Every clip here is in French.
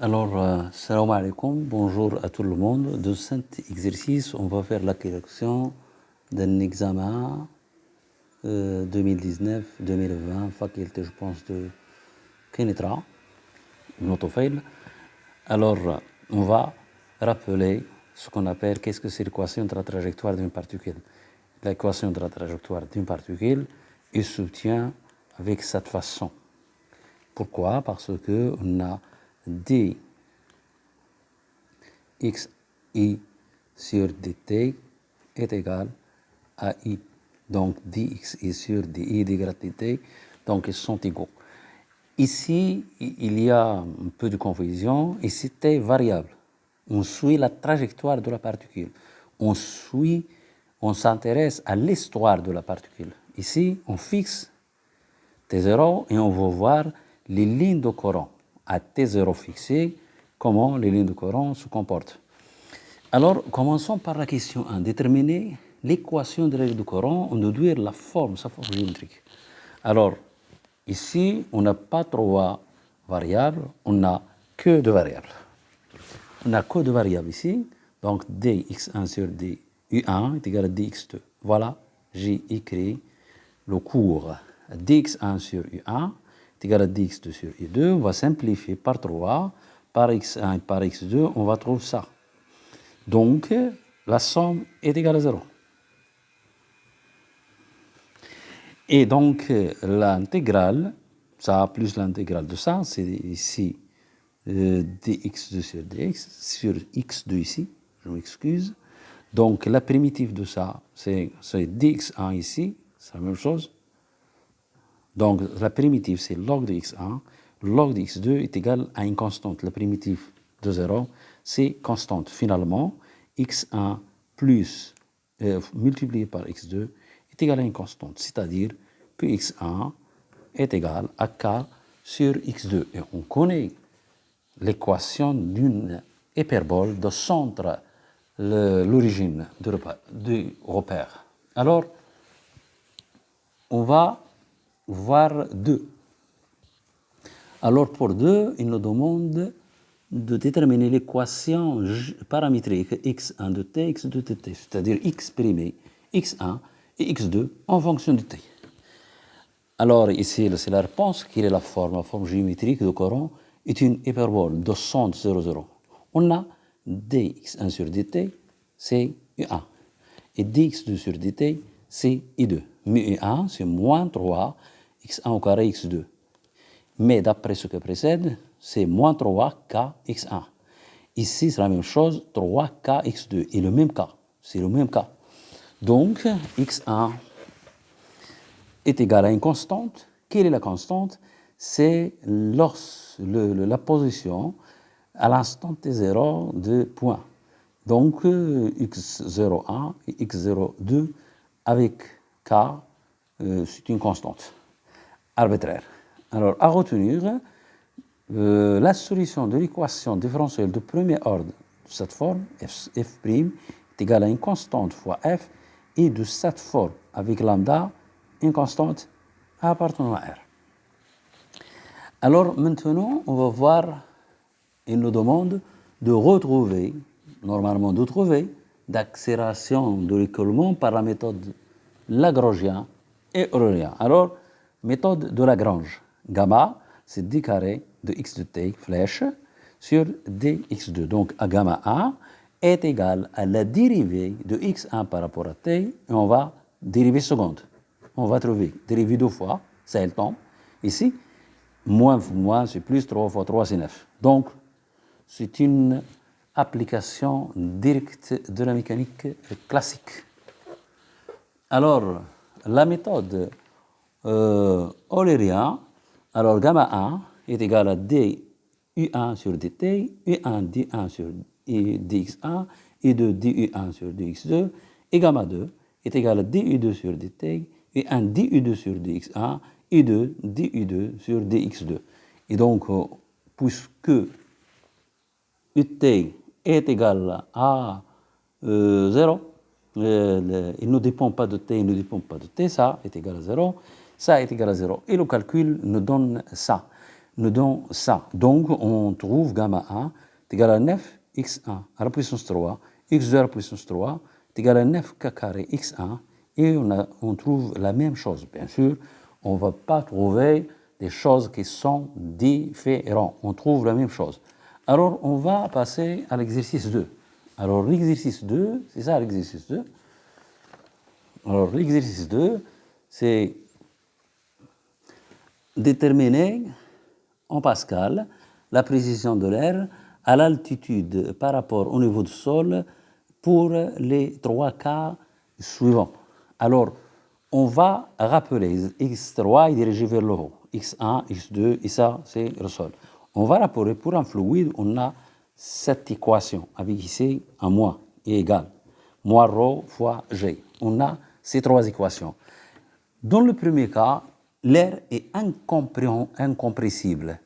Alors, salam alaikum, bonjour à tout le monde. De cet exercice, on va faire la correction d'un examen 2019-2020, faculté, je pense, de Kenitra, Notofail. Alors, on va rappeler ce qu'on appelle, qu'est-ce que c'est l'équation de la trajectoire d'une particule. L'équation de la trajectoire d'une particule est s'obtient avec cette façon. Pourquoi? Parce qu'on a dxi sur dt est égal à i. Donc dxi sur di degré dt, donc ils sont égaux. Ici, il y a un peu de confusion, et c'était variable. On suit la trajectoire de la particule. On s'intéresse à l'histoire de la particule. Ici, on fixe T0 et on va voir les lignes de courant à T0 fixées, comment les lignes de courant se comportent. Alors, commençons par la question 1. Déterminer l'équation de la ligne de courant, on déduire sa forme géométrique. Alors, ici, on n'a pas trois variables, on n'a que deux variables. On n'a que deux variables ici, donc dx1 sur du1 est égal à dx2. Voilà, j'ai écrit le cours dx1 sur u1 est égal à dx2 sur u2. On va simplifier par 3, par x1 et par x2, on va trouver ça. Donc, la somme est égale à 0. Et donc, l'intégrale, ça plus l'intégrale de ça, c'est ici dx2 sur dx, sur x2 ici, je m'excuse. Donc, la primitive de ça, c'est dx1 ici, c'est la même chose. Donc, la primitive, c'est log de x1. Log de x2 est égal à une constante. La primitive de 0, c'est constante. Finalement, x1 plus multiplié par x2 est égal à une constante. C'est-à-dire que x1 est égal à k sur x2. Et on connaît l'équation d'une hyperbole de centre l'origine du repère. Alors, on va voir 2. Alors, pour 2, il nous demande de déterminer l'équation paramétrique x1 de t, x2 de t, c'est-à-dire x', x1 et x2 en fonction de t. Alors, ici, c'est la réponse. Quelle est la forme? La forme géométrique de courant est une hyperbole de centre 0, 0. On a dx1 sur dt, c'est u1. Et dx2 sur dt, c'est i2. Mais u1, c'est moins 3 x1 au carré x2. Mais d'après ce qui précède, c'est moins 3k x1. Ici, c'est la même chose, 3k x2. Et le même cas, c'est le même cas. Donc, x1 est égal à une constante. Quelle est la constante? C'est la position à l'instant t0 de point. Donc, x01 et x02 avec k, c'est une constante arbitraire. Alors, à retenir, la solution de l'équation différentielle de premier ordre de cette forme, f' est égale à une constante fois f, et de cette forme, avec lambda, une constante appartenant à R. Alors, maintenant, on va voir, il nous demande de retrouver, normalement de trouver, d'accélération de l'écoulement par la méthode Lagrangien et Eulérien. Alors, méthode de Lagrange. Gamma, c'est d carré de x de t, flèche, sur dx2. Donc, à gamma 1 est égal à la dérivée de x1 par rapport à t, et on va dériver seconde. On va trouver dérivée deux fois, c'est le temps. Ici, moins, c'est plus, 3 fois 3, c'est 9. Donc, c'est une application directe de la mécanique classique. Alors, la méthode Eulérien, alors gamma 1 est égal à du1 sur dt, u1 d1 sur dx1, et de du1 sur dx2, et gamma 2 est égal à du2 sur dt, et 1 du2 sur dx1, et 2 du2 sur dx2. Et donc, puisque ut est égal à 0, il ne dépend pas de t, il ne dépend pas de t, ça est égal à 0, ça est égal à 0. Et le calcul nous donne ça. nous donne ça. Donc, on trouve gamma 1 est égal à 9x1 à la puissance 3, x2 à la puissance 3 est égal à 9k carré x1, et on trouve la même chose. Bien sûr, on ne va pas trouver des choses qui sont différentes. On trouve la même chose. Alors, on va passer à l'exercice 2. Alors, l'exercice 2, c'est ça l'exercice 2. Alors, l'exercice 2, c'est déterminer en Pascal la précision de l'air à l'altitude par rapport au niveau du sol pour les 3 cas suivants. Alors, on va rappeler x3 est dirigé vers le haut, x1, x2, et ça, c'est le sol. On va rappeler pour un fluide, on a cette équation avec ici un moins est égal. Moins ρ fois g. On a ces 3 équations. Dans le premier cas, l'air est incompressible.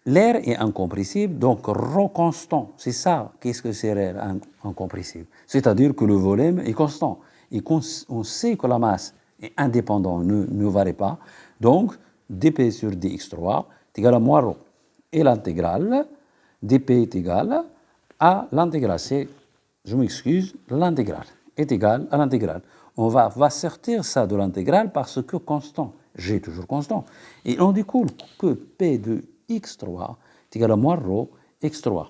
L'air est incompressible, donc ρ constant. C'est ça, qu'est-ce que c'est l'air incompressible? C'est-à-dire que le volume est constant. Et on sait que la masse est indépendante, ne varie pas. Donc, dp sur dx3 est égal à moins ρ. Et l'intégrale, dp est égal à l'intégrale. C'est, je m'excuse, l'intégrale est égale à l'intégrale. On va sortir ça de l'intégrale parce que constant, g est toujours constant. Et on découle que p de x3 est égal à moins ρ x3.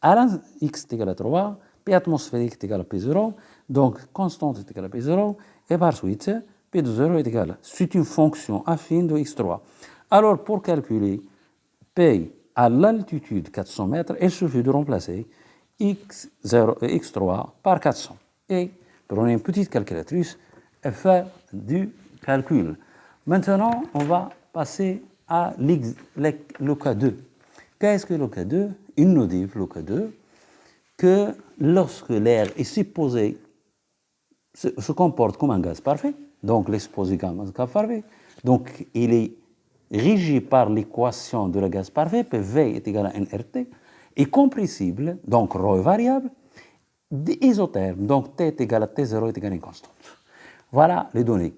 À la x est égal à 3, p atmosphérique est égal à p0, donc constante est égal à p0, et par suite, p de 0 est égal. C'est une fonction affine de x3. Alors, pour calculer p à l'altitude 400 mètres, il suffit de remplacer x3 par 400. Et prenez une petite calculatrice et faire du calcul. Maintenant, on va passer à le cas 2. Qu'est-ce que le cas 2? Il nous dit, le cas 2, que lorsque l'air est supposé se comporte comme un gaz parfait, donc l'exposé comme un gaz parfait, donc il est régi par l'équation de le gaz parfait, PV est égal à nRT, est compressible, donc ρ est variable, isotherme, donc T est égal à T0 est égal à une constante. Voilà les données.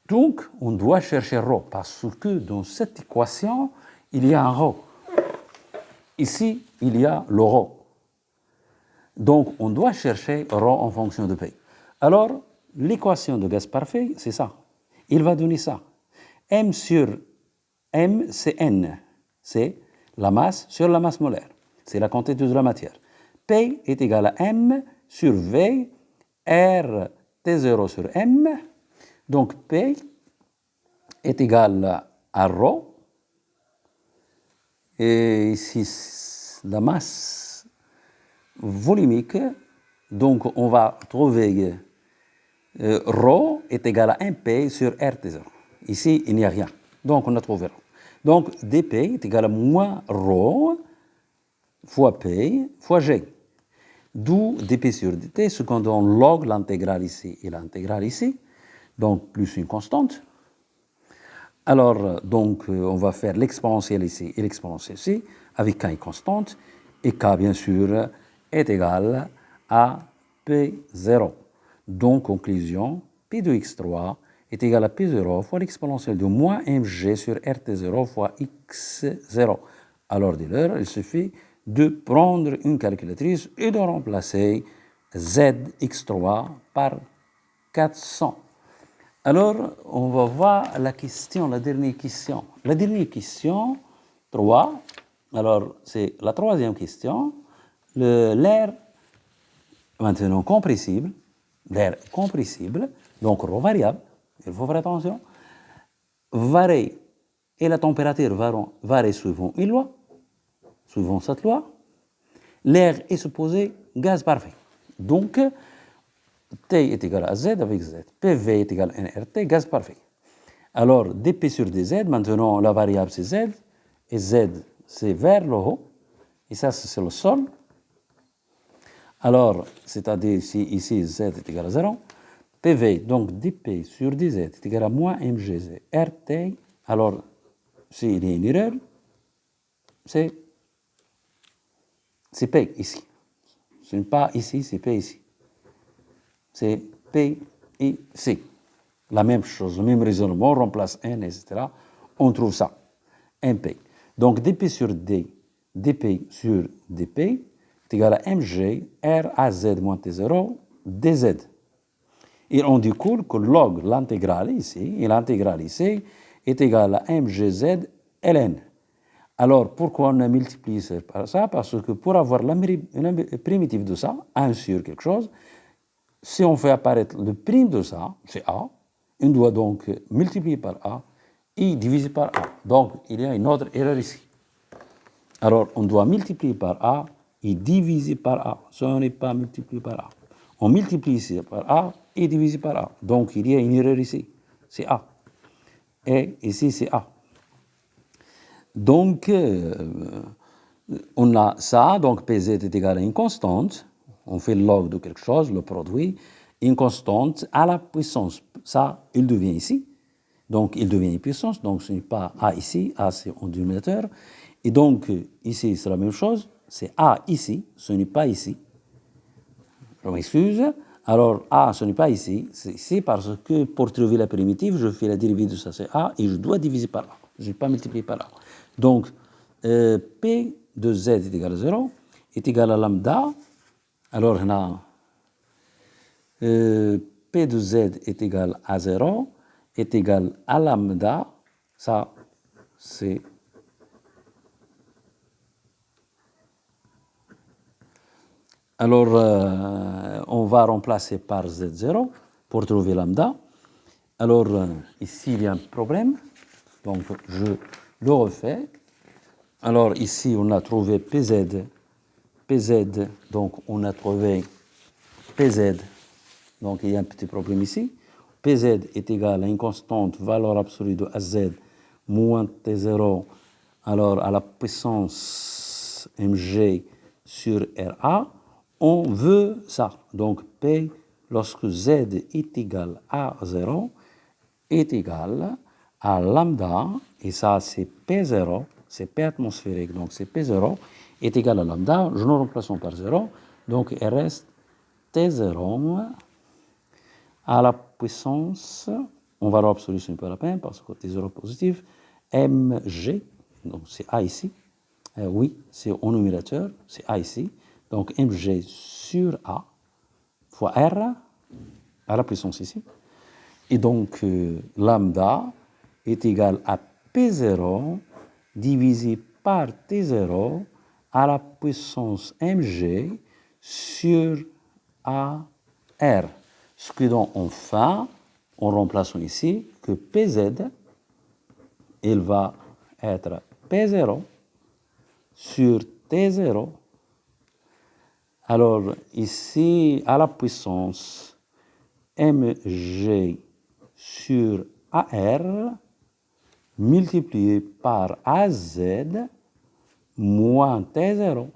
Donc, on doit chercher ρ, parce que dans cette équation, il y a un ρ. Ici, il y a le ρ. Donc, on doit chercher ρ en fonction de P. Alors, l'équation de gaz parfait, c'est ça. Il va donner ça. M sur M, c'est N. C'est la masse sur la masse molaire. C'est la quantité de la matière. P est égal à M sur V, R T0 sur M. Donc, P est égal à ρ. Et ici, la masse volumique. Donc, on va trouver ρ est égal à 1P sur RT0. Ici, il n'y a rien. Donc, on a trouvé ρ. Donc, dP est égal à moins ρ fois P fois G. D'où dP sur dt, ce qu'on donne log l'intégrale ici et l'intégrale ici. Donc, plus une constante. Alors, donc, on va faire l'exponentielle ici et l'exponentielle ici, avec k une constante, et k, bien sûr, est égal à P0. Donc, conclusion, P de x3 est égal à P0 fois l'exponentielle de moins mg sur RT0 fois x0. Alors, dès lors, il suffit de prendre une calculatrice et de remplacer zx3 par 400. Alors, on va voir la question, la dernière question. La dernière question, 3. Alors, c'est la troisième question. L'air, maintenant compressible, l'air compressible, donc ρ variable, il faut faire attention, varie, et la température varie suivant une loi, suivant cette loi. L'air est supposé gaz parfait. Donc, T est égal à Z avec Z. PV est égal à nRT, gaz parfait. Alors, dP sur dZ, maintenant la variable c'est Z, et Z c'est vers le haut, et ça c'est le sol. Alors, c'est-à-dire ici Z est égal à 0. PV, donc dP sur dZ est égal à moins mgz. RT, alors, s'il y a une erreur, c'est P ici. Ce n'est pas ici, c'est P ici. C'est P ici. La même chose, le même raisonnement, on remplace N, etc. On trouve ça, MP. Donc dp sur d, dp sur dp est égal à mg r à z moins t0 dz. Et on découle que log l'intégrale ici, et l'intégrale ici, est égal à mgz ln. Alors, pourquoi on a multiplié par ça? Parce que pour avoir la primitive de ça, 1 sur quelque chose, si on fait apparaître le prime de ça, c'est a, on doit donc multiplier par a et diviser par a. Donc, il y a une autre erreur ici. Alors, on doit multiplier par a et diviser par a. Ça, on n'est pas multiplié par a. On multiplie ici par a et divise par a. Donc, il y a une erreur ici. C'est a. Et ici, c'est a. Donc, on a ça. Donc, pz est égal à une constante. On fait le log de quelque chose, le produit. Une constante à la puissance. Ça, il devient ici. Donc, il devient une puissance. Donc, ce n'est pas a ici. A, c'est en dénominateur. Et donc, ici, c'est la même chose. C'est a ici. Ce n'est pas ici. Je m'excuse. Alors, a, ce n'est pas ici. C'est ici parce que pour trouver la primitive, je fais la dérivée de ça, c'est a, et je dois diviser par a. Je n'ai pas multiplié par a. Donc, P de z est égal à 0, est égal à lambda. Alors, on a P de z est égal à 0, est égal à lambda. Ça, c'est alors, on va remplacer par z0 pour trouver lambda. Alors, ici, il y a un problème. Donc, je le refais. Alors, ici, on a trouvé pz. Pz, donc, on a trouvé pz. Donc, il y a un petit problème ici. Pz est égal à une constante valeur absolue de az moins t0, alors à la puissance mg sur ra. On veut ça. Donc, P, lorsque Z est égal à 0, est égal à lambda, et ça c'est P0, c'est P atmosphérique, donc c'est P0, est égal à lambda, je nous remplaçons par 0, donc il reste T0 à la puissance, on va l'absolu, ce n'est pas la peine, parce que T0 positif, mg, donc c'est A ici, oui, c'est au numérateur, c'est A ici, donc mg sur A fois R à la puissance ici. Et donc lambda est égal à P0 divisé par T0 à la puissance mg sur AR. Ce que donc on fait, on remplace ici que Pz, il va être P0 sur T0. Alors, ici, à la puissance mg sur AR multiplié par AZ moins T0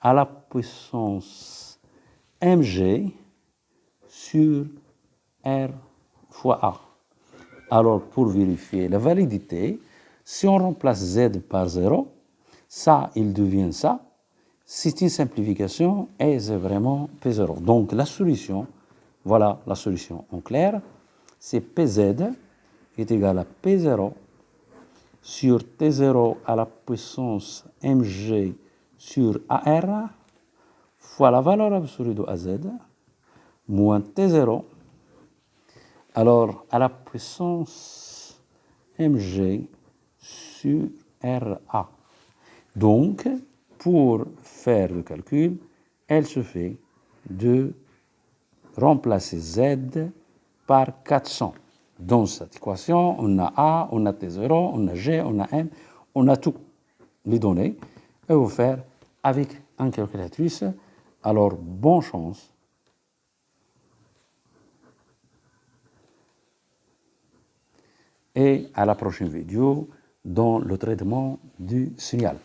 à la puissance mg sur R fois A. Alors, pour vérifier la validité, si on remplace Z par 0, ça, il devient ça. C'est une simplification et c'est vraiment P0. Donc, la solution, voilà la solution en clair, c'est Pz est égal à P0 sur T0 à la puissance mg sur AR fois la valeur absolue de AZ moins T0 alors à la puissance mg sur RA. Donc, pour faire le calcul, elle se fait de remplacer Z par 400. Dans cette équation, on a A, on a T0, on a G, on a M, on a toutes les données. Et vous faire avec une calculatrice. Alors, bonne chance. Et à la prochaine vidéo dans le traitement du signal.